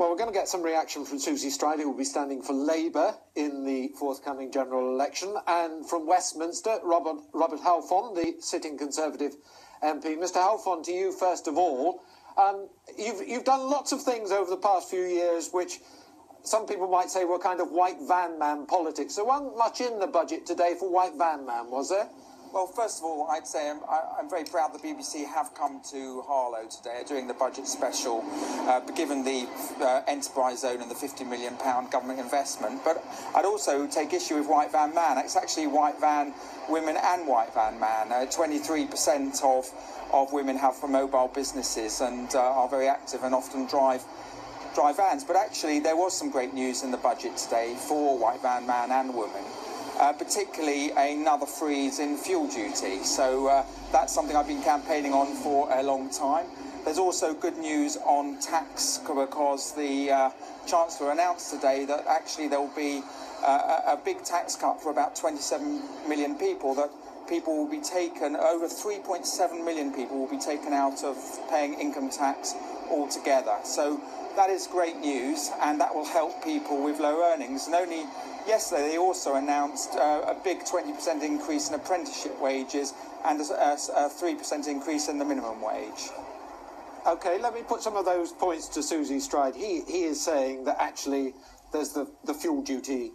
Well, we're going to get some reaction from Suzy Stride, who will be standing for Labour in the forthcoming general election, and from Westminster, Robert Halfon, the sitting Conservative MP. Mr. Halfon, to you first of all. You've done lots of things over the past few years which some people might say were kind of white van man politics. There wasn't much in the budget today for white van man, was there? Well, first of all, I'd say I'm very proud the BBC have come to Harlow today doing the budget special, given the enterprise zone and the £50 million government investment. But I'd also take issue with white van man. It's actually white van women and white van man. 23% of women have mobile businesses and are very active and often drive vans. But actually, there was some great news in the budget today for white van man and women. Particularly another freeze in fuel duty. So that's something I've been campaigning on for a long time. There's also good news on tax, because the Chancellor announced today that actually there will be a big tax cut for about 27 million people, that people will be taken, over 3.7 million people will be taken out of paying income tax altogether. So that is great news, and that will help people with low earnings. And only yesterday they also announced a big 20% increase in apprenticeship wages and a 3% increase in the minimum wage. OK, let me put some of those points to Suzy Stride. He is saying that actually there's the fuel duty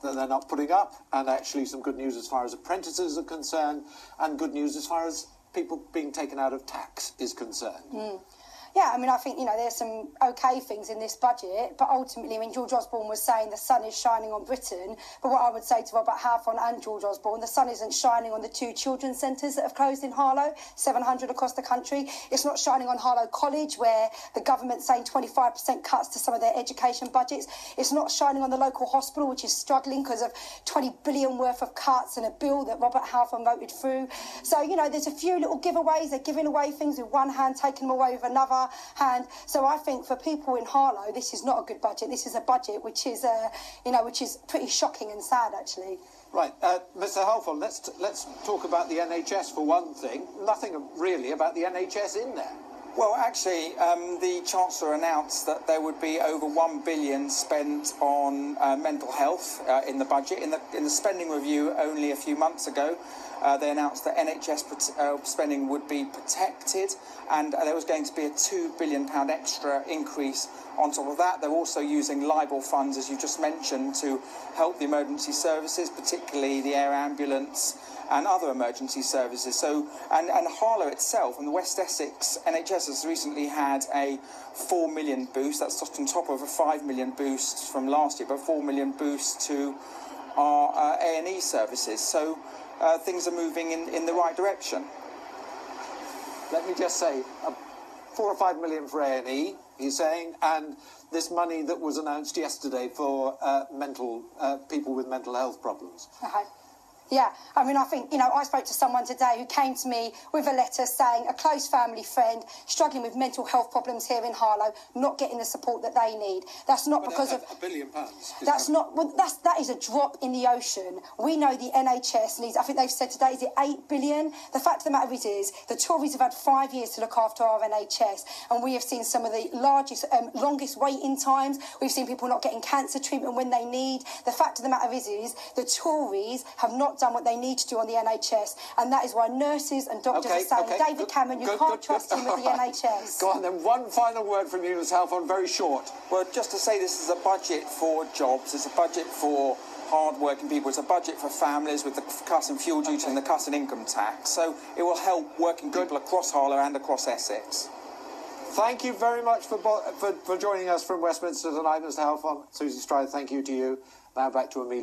that they're not putting up, and actually some good news as far as apprentices are concerned, and good news as far as people being taken out of tax is concerned. Yeah, I mean, I think, there's some OK things in this budget, but ultimately, George Osborne was saying the sun is shining on Britain, but what I would say to Robert Halfon and George Osborne, the sun isn't shining on the 2 children's centres that have closed in Harlow, 700 across the country. It's not shining on Harlow College, where the government's saying 25% cuts to some of their education budgets. It's not shining on the local hospital, which is struggling because of 20 billion worth of cuts and a bill that Robert Halfon voted through. So, there's a few little giveaways. They're giving away things with one hand, taking them away with another hand. So I think for people in Harlow, this is not a good budget. This is a budget which is, which is pretty shocking and sad, actually. Right, Mr. Halfon, let's talk about the NHS for one thing. Nothing really about the NHS in there. Well, actually, the Chancellor announced that there would be over £1 billion spent on mental health in the budget. In the spending review only a few months ago, they announced that NHS spending would be protected, and there was going to be a £2 billion extra increase on top of that. They're also using libel funds, as you just mentioned, to help the emergency services, particularly the air ambulance and other emergency services. So, and Harlow itself and the West Essex NHS has recently had a 4 million boost. That's just on top of a 5 million boost from last year, but 4 million boost to our A&E services. So things are moving in the right direction. Let me just say, 4 or 5 million for A&E, he's saying, and this money that was announced yesterday for people with mental health problems. Yeah, I mean, I think, I spoke to someone today who came to me with a letter saying a close family friend struggling with mental health problems here in Harlow, not getting the support that they need. That's not because of £1 billion. That's not. Well, that is a drop in the ocean. We know the NHS needs. I think they've said today, is it 8 billion? The fact of the matter is the Tories have had 5 years to look after our NHS, and we have seen some of the longest waiting times. We've seen people not getting cancer treatment when they need. The fact of the matter is the Tories have not done what they need to do on the NHS, and that is why nurses and doctors are saying, David Cameron, you can't trust him with the NHS. Go on then, one final word from you, Ms. Halfon, very short. Well, just to say, this is a budget for jobs, it's a budget for hard-working people, it's a budget for families with the cut in fuel duty and the cut in income tax, so it will help working people across Harlow and across Essex. Thank you very much for joining us from Westminster tonight, Mr. Halfon. Suzy Stride, thank you to you. Now back to Amelia.